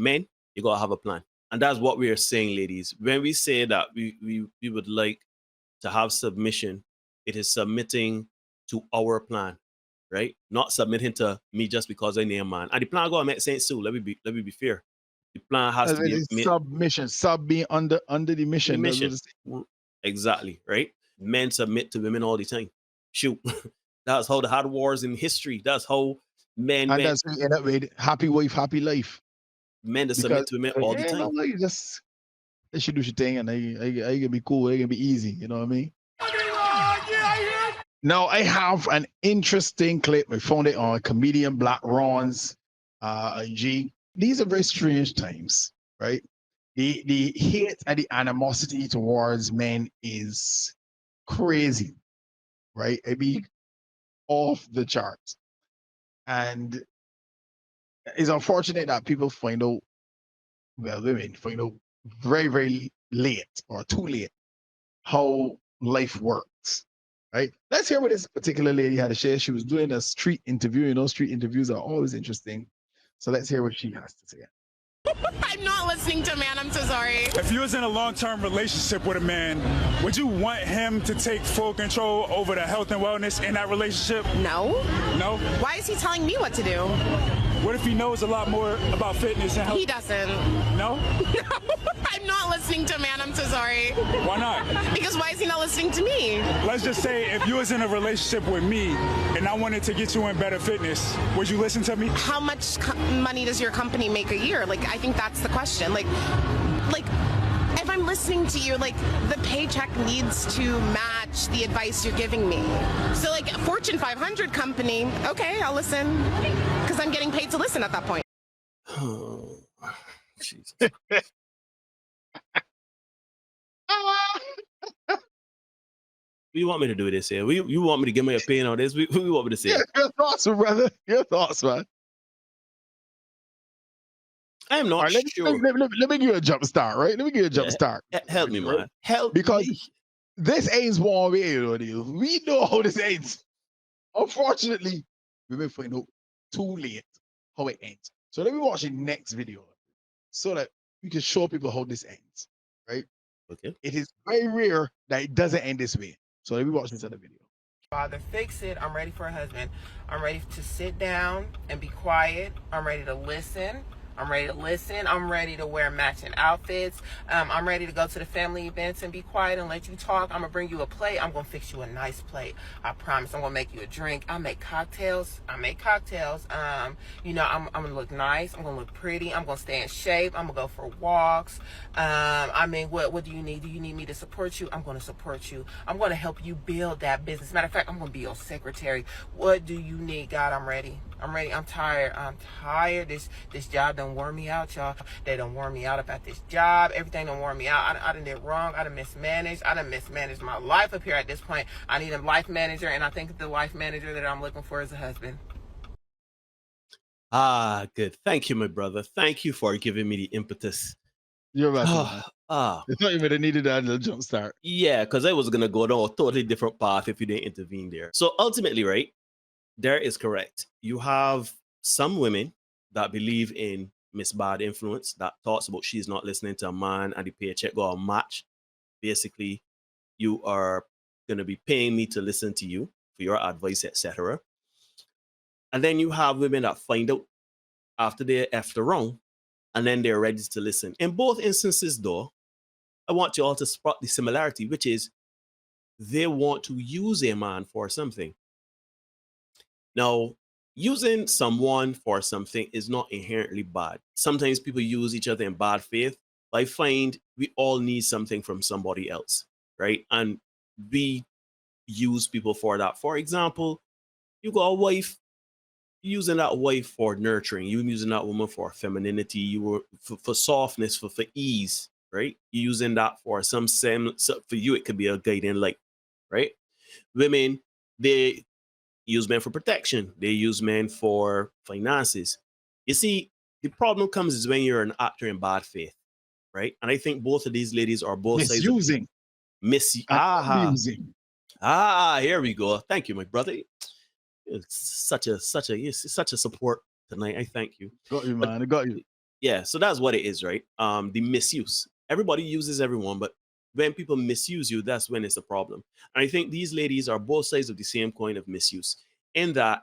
Men, you gotta have a plan. And that's what we are saying, ladies. When we say that we would like to have submission, it is submitting to our plan, right? Not submitting to me just because I name man. And the plan gotta make sense too. Let me be fair. The plan has to be It's submission, sub being under the mission. the mission. Exactly, right? Men submit to women all the time. Shoot. That's how the hard wars in history. That's how men that's end up with happy wife, happy life. Men that submit to women all the time. You just they should do your thing and they can be cool, they can be easy, you know what I mean? Now I have an interesting clip. I found it on comedian Black Ron's IG. These are very strange times, right? The hate and the animosity towards men is crazy, right? I mean, off the charts. And it's unfortunate that people find out, well, women find out very, very late or too late how life works, right? Let's hear what this particular lady had to share. She was doing a street interview. You know, street interviews are always interesting. So let's hear what she has to say. I'm not listening to a man, I'm so sorry. If you was in a long-term relationship with a man, would you want him to take full control over the health and wellness in that relationship? No. No? Why is he telling me what to do? What if he knows a lot more about fitness and health? He doesn't. No? No. I'm not listening to a man, I'm so sorry. Why not? Because why is he not listening to me? Let's just say if you was in a relationship with me and I wanted to get you in better fitness, would you listen to me? How much money does your company make a year? Like, I think that's the question. Like, if I'm listening to you, like, the paycheck needs to match the advice you're giving me. So, like, a Fortune 500 company, okay, I'll listen. Because I'm getting paid to listen at that point. Oh, Jesus. You want me to do this here? You want me to give my opinion on this? We want me to say? Yeah, your thoughts, brother. Your thoughts, man. I am not sure. Let me give you a jump start, right? Let me give you a jump start. Help me, man. Help because me. This ends one way, you know. We know how this ends. Unfortunately, we may find out too late how it ends. So let me watch the next video so that we can show people how this ends, right? Okay. It is very rare that it doesn't end this way. So let me watch this other video. Father, fix it. I'm ready for a husband. I'm ready to sit down and be quiet. I'm ready to listen. I'm ready to listen. I'm ready to wear matching outfits. I'm ready to go to the family events and be quiet and let you talk. I'm going to bring you a plate. I'm going to fix you a nice plate. I promise. I'm going to make you a drink. I make cocktails. You know, I'm going to look nice. I'm going to look pretty. I'm going to stay in shape. I'm going to go for walks. I mean, what do you need? Do you need me to support you? I'm going to support you. I'm going to help you build that business. Matter of fact, I'm going to be your secretary. What do you need, God? I'm ready. I'm ready. I'm tired. I'm tired. This job don't wear me out, y'all. They don't wear me out about this job. Everything don't wear me out. I done did wrong. I done mismanaged. I done mismanaged my life up here at this point. I need a life manager, and I think the life manager that I'm looking for is a husband. Ah, good. Thank you, my brother. Thank you for giving me the impetus. You're right. It's not even needed that little jump start. Yeah, because I was gonna go down a totally different path if you didn't intervene there. So ultimately, right, there is correct. You have some women that believe in Miss Bad Influence that talks about she's not listening to a man and the paycheck go a match. Basically, you are going to be paying me to listen to you for your advice, etc. And then you have women that find out after they're after wrong, and then they're ready to listen. In both instances, though, I want you all to spot the similarity, which is they want to use a man for something. Now, using someone for something is not inherently bad. Sometimes people use each other in bad faith, but I find we all need something from somebody else, right? And we use people for that. For example, you got a wife, using that wife for nurturing, you using that woman for femininity, you were for softness, for ease, right? You using that for some for you, it could be a guiding light, right? Women, they use men for protection. They use men for finances. You see, the problem comes is when you're an actor in bad faith, right? And I think both of these ladies are both misusing. Misusing. Here we go. Thank you, my brother. It's such a support tonight. I thank you. Got you, man. I got you. Yeah, so that's what it is, right? The misuse. Everybody uses everyone, but when people misuse you, that's when it's a problem. And I think these ladies are both sides of the same coin of misuse, in that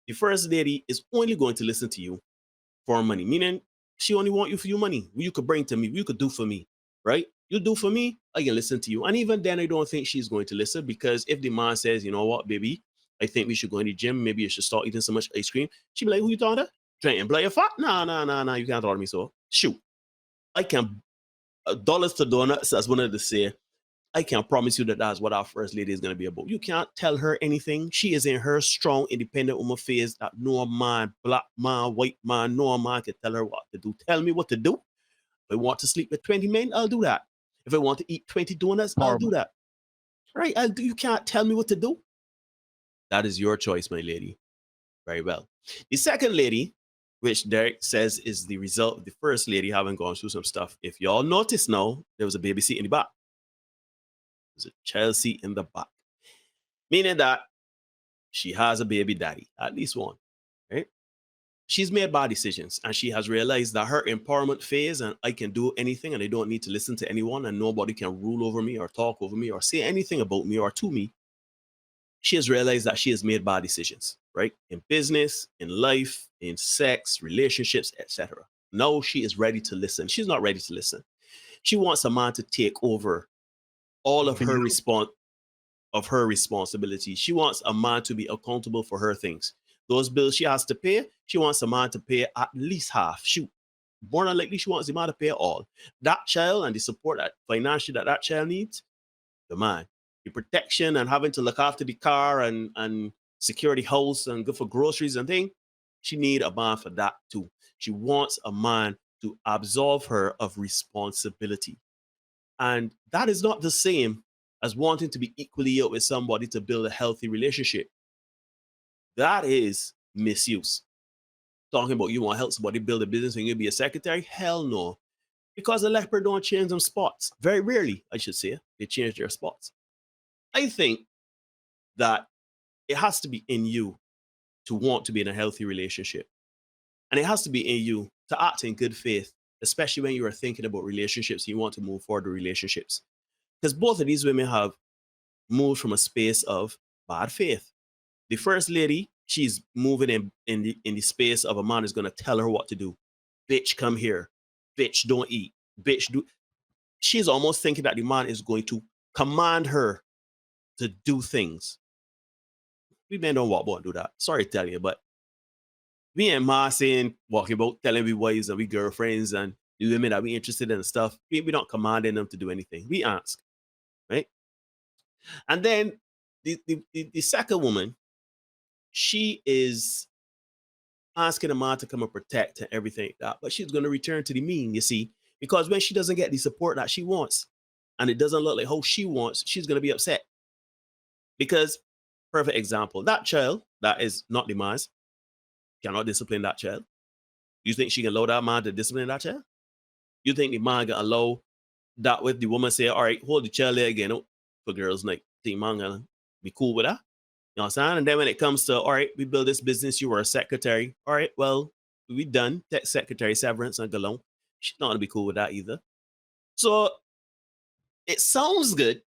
the first lady is only going to listen to you for money, meaning she only want you for your money. What you could bring to me, what you could do for me, right? You do for me, I can listen to you. And even then, I don't think she's going to listen, because if the man says, you know what, baby, I think we should go in the gym, maybe you should start eating so much ice cream, she'd be like, who you talking to? Trying to blow your fat? Nah, nah, nah, nah, you can't talk to me so. Shoot. I can, dollars to donuts, as one of the say, I can promise you that that's what our first lady is going to be about. You can't tell her anything. She is in her strong, independent woman phase that no man, black man, white man, no man can tell her what to do. Tell me what to do. If I want to sleep with 20 men, I'll do that. If I want to eat 20 donuts, I'll do that. Right? You can't tell me what to do. That is your choice, my lady. Very well. The second lady, which Derek says is the result of the first lady having gone through some stuff. If y'all notice now, there was a baby seat in the back. There's a child seat in the back. Meaning that she has a baby daddy, at least one, right? She's made bad decisions, and she has realized that her empowerment phase, and I can do anything and I don't need to listen to anyone, and nobody can rule over me or talk over me or say anything about me or to me. She has realized that she has made bad decisions, right? In business, in life, in sex, relationships, etc. Now she is ready to listen. She's not ready to listen. She wants a man to take over all of her responsibility. She wants a man to be accountable for her things. Those bills she has to pay, she wants a man to pay at least half. Shoot, more than likely, she wants the man to pay all. That child and the support that financially that child needs, the man. The protection and having to look after the car and secure the house and go for groceries and things, she need a man for that too. She wants a man to absolve her of responsibility. And that is not the same as wanting to be equally yoked with somebody to build a healthy relationship. That is misuse. Talking about you want to help somebody build a business and you be a secretary? Hell no. Because a leopard don't change them spots. Very rarely, I should say, they change their spots. I think that it has to be in you to want to be in a healthy relationship. And it has to be in you to act in good faith, especially when you are thinking about relationships, you want to move forward with relationships. Because both of these women have moved from a space of bad faith. The first lady, she's moving in the space of a man who's going to tell her what to do. Bitch, come here. Bitch, don't eat. Bitch, do. She's almost thinking that the man is going to command her to do things. We men don't walk about and do that. Sorry to tell you, but we ain't ma saying, walking about telling we wives and we girlfriends and the women that we interested in and stuff. We not commanding them to do anything. We ask, right? And then the second woman, she is asking a man to come and protect and everything like that, but she's going to return to the mean, you see, because when she doesn't get the support that she wants and it doesn't look like how she wants, she's going to be upset. Because, perfect example, that child that is not the man's cannot discipline that child. You think she can allow that man to discipline that child? You think the man can allow that with the woman say, all right, hold the child there again for girls' night? Think man gonna be cool with that? You know what I'm saying? And then when it comes to, all right, we build this business, you were a secretary. All right, well, we done. Tech secretary severance and go along. She's not gonna be cool with that either. So it sounds good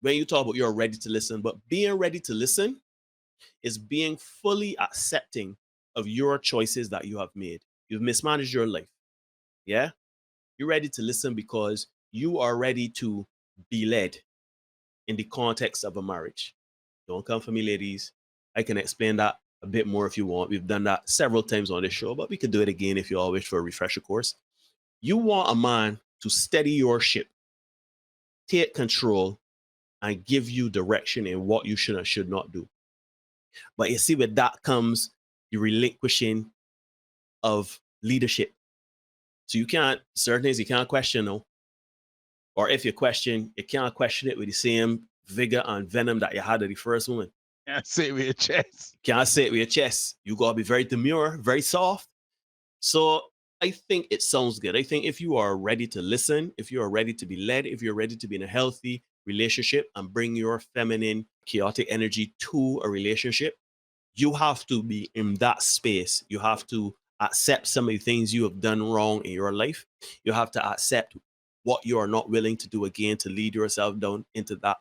when you talk about you're ready to listen, but being ready to listen is being fully accepting of your choices that you have made. You've mismanaged your life. Yeah? You're ready to listen because you are ready to be led in the context of a marriage. Don't come for me, ladies. I can explain that a bit more if you want. We've done that several times on this show, but we could do it again if you all wish for a refresher course. You want a man to steady your ship, take control, and give you direction in what you should and should not do. But you see, with that comes the relinquishing of leadership. So you can't, certain things you can't question, no. Or if you question, you can't question it with the same vigor and venom that you had at the first woman. Can't say it with your chest. You can't say it with your chest. You gotta be very demure, very soft. So I think it sounds good. I think if you are ready to listen, if you are ready to be led, if you're ready to be in a healthy relationship and bring your feminine, chaotic energy to a relationship, you have to be in that space. You have to accept some of the things you have done wrong in your life. You have to accept what you are not willing to do again to lead yourself down into that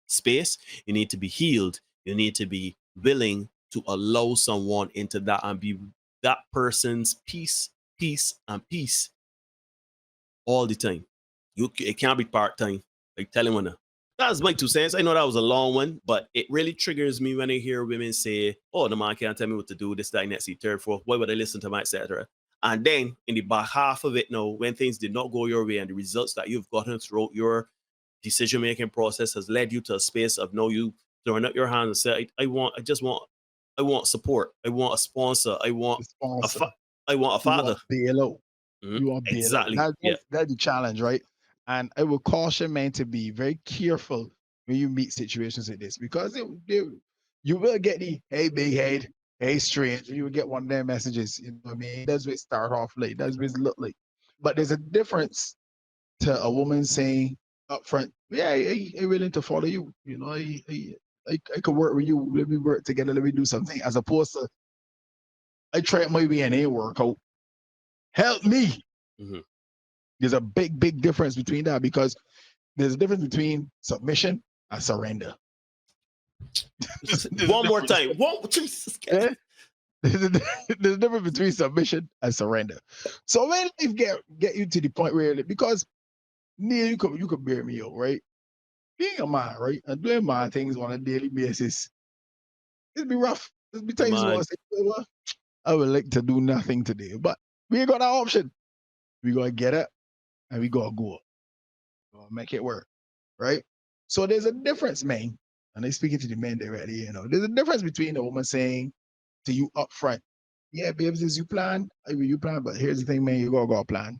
space. You need to be healed. You need to be willing to allow someone into that and be that person's peace, and peace all the time. It can't be part-time. Like tell him now. That's my 2 cents. I know that was a long one, but it really triggers me when I hear women say, "Oh, the man can't tell me what to do, this, that, next, the third, fourth. Why would I listen to him, etc." And then in the back half of it now, when things did not go your way and the results that you've gotten throughout your decision-making process has led you to a space of now you throwing up your hands and say, I want support. I want a sponsor. I want a Sponsor. I want a You father. want bailout. Mhm. You want bailout. Exactly. Yeah. That's the challenge, right? And I would caution men to be very careful when you meet situations like this because you will get the hey big head, hey strange. You will get one of their messages. You know what I mean? That's what it start off like. That's what it look like. But there's a difference to a woman saying up front, yeah, I willing to follow you. You know, I could work with you. Let me work together. Let me do something. As opposed to I tried my way and it work out. Help me. Mhm. There's a big difference between that because there's a difference between submission and surrender. One more time. Jesus. Yeah? There's a difference between submission and surrender. So when life get you to the point where because Neil, you could bear me out, right? Being a man, right? And doing man things on a daily basis, it'll be rough. There'll be times you Man. want to say, well, I would like to do nothing today. But we ain't got that option. We gotta get up and we gotta go. Make it work. Right? So there's a difference, man. And I'm speaking to the men directly, there's a difference between a woman saying to you up front, yeah, babes, this you plan, you plan, but here's the thing, man, you gotta go plan.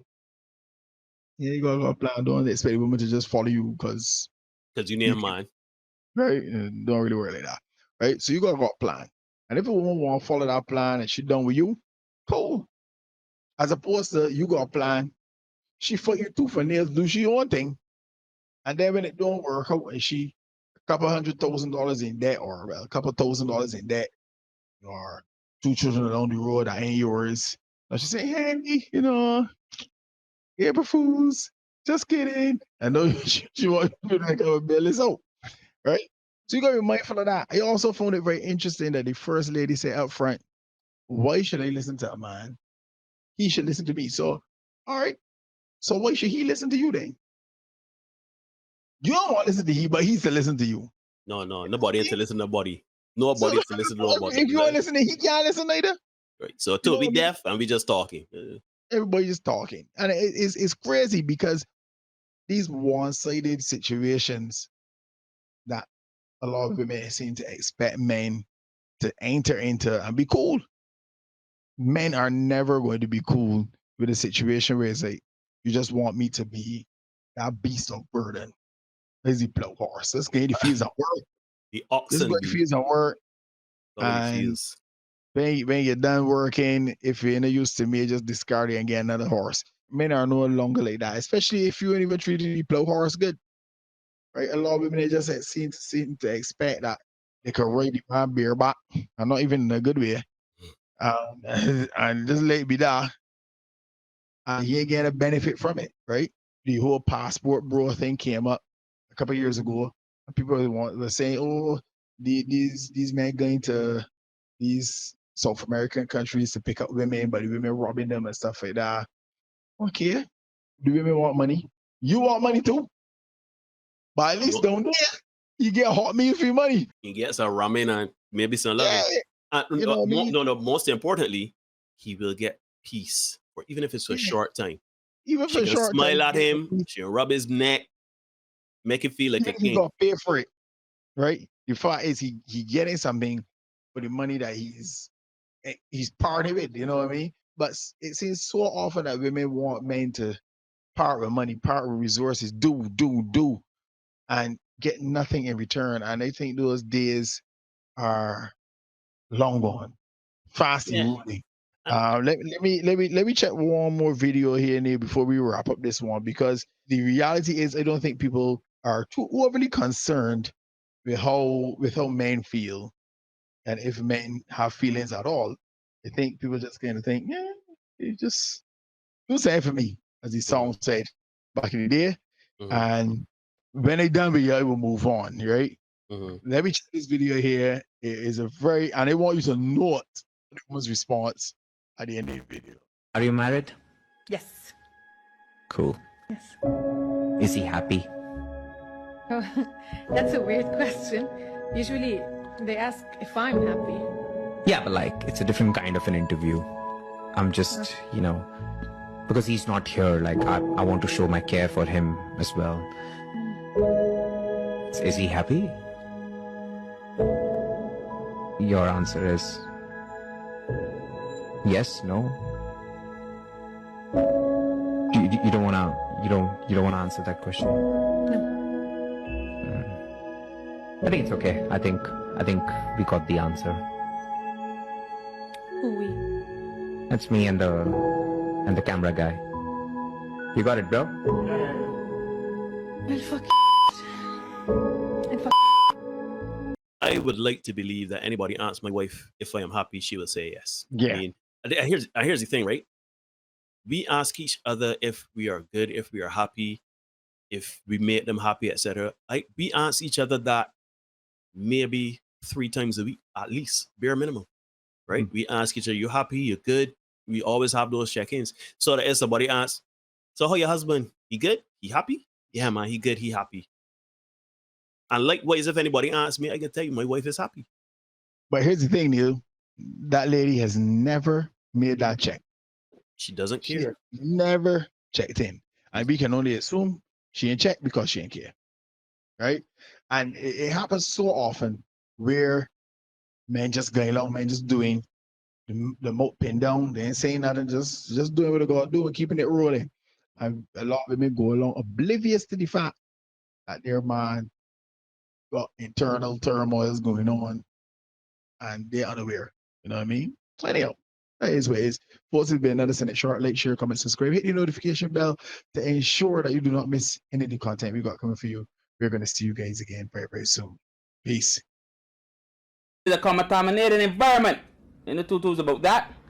Yeah, you gotta go plan. Don't expect a woman to just follow you because you need a man. right? And don't really work like that. Right? So you gotta go plan. And if a woman wanna follow that plan and she done with you, cool. As opposed to you got a plan, she fuck you tooth and nails, do she own thing. And then when it don't work out and she a couple $100,000 in debt or a couple $1,000 in debt or 2 children along the road that ain't yours. And she say, hey, April Fools, just kidding. And no, she want you to like a bail this out. Right? So you gotta be mindful of that. I also found it very interesting that the first lady said up front, why should I listen to a man? He should listen to me. So, all right. So why should he listen to you then? You don't want to listen to him, but he should listen to you. No, nobody has to listen to nobody. Nobody has to listen to nobody. If you want to listen, he can't listen either. Right. So two, we deaf and we just talking. Everybody just talking. And it's crazy because these one-sided situations that a lot of women seem to expect men to enter into and be cool. Men are never going to be cool with a situation where it's like, you just want me to be that beast of burden. Lazy plow horse. Let's get the fields at work. The Let's oxen. go the fields at work. And when you're done working, if you're not used to me, just discard it and get another horse. Men are no longer like that, especially if you ain't even treating the plow horse good. Right? A lot of women they just seem to expect that they can ride the man bareback, and not even in a good way. And just let it be there. And he ain't getting a benefit from it, right? The whole passport bro thing came up a couple of years ago. And people were saying, oh, these men going to these South American countries to pick up women, but the women robbing them and stuff like that. Okay. The women want money. You want money too. But at least down there, you get a hot meal for your money. You get some ramen and maybe some loving. Yeah. And most importantly, he will get peace. Or even if it's for a short time. Even for a short time. Smile at him, she'll rub his neck, make him feel like a king. He's gonna pay for it. Right? The fact is he getting something for the money that he's part of it, you know what I mean? But it seems so often that women want men to part with money, part with resources, do, and get nothing in return. And I think those days are long gone, fast moving. Let me check one more video here and there before we wrap up this one, because the reality is I don't think people are too overly concerned with how men feel and if men have feelings at all. I think people just kind of think, yeah, it just do something for me, as the song said back in the day. And when they done with you, I will move on, right? Let me check this video here. It is a very, and I want you to note the woman's response at the end of the video. Are you married? Yes. Cool. Yes. Is he happy? Oh, that's a weird question. Usually they ask if I'm happy. Yeah, but like, it's a different kind of an interview. I'm just, you know, because he's not here, like, I want to show my care for him as well. Is he happy? Your answer is yes, no? You don't wanna answer that question? No. I think it's okay. I think we got the answer. Who we? That's me and the camera guy. You got it, bro? Well, fuck and fuck. I would like to believe that anybody asks my wife if I am happy, she will say yes. Yeah. I mean, here's the thing, right? We ask each other if we are good, if we are happy, if we make them happy, etc. We ask each other that maybe 3 times a week, at least, bare minimum, right? We ask each other, you happy, you good? We always have those check-ins. So that if somebody asks, so how your husband? He good? He happy? Yeah, man, he good, he happy. And likewise, if anybody asks me, I can tell you my wife is happy. But here's the thing, Neil. That lady has never made that check. She doesn't She care. has never checked in. And we can only assume she ain't checked because she ain't care. Right? And it happens so often where men just going along, men just doing the mouth pin down, they ain't saying nothing, just doing what they gotta do and keeping it rolling. And a lot of women go along oblivious to the fact that their man got internal turmoils going on and they're unaware. You know what I mean? So anyhow, that is what it is. Folks, it's been another Senate short. Like, share, comment, subscribe. Hit the notification bell to ensure that you do not miss any of the content we got coming for you. We're going to see you guys again very, very soon. Peace. The contaminated environment. And the tutu's about that.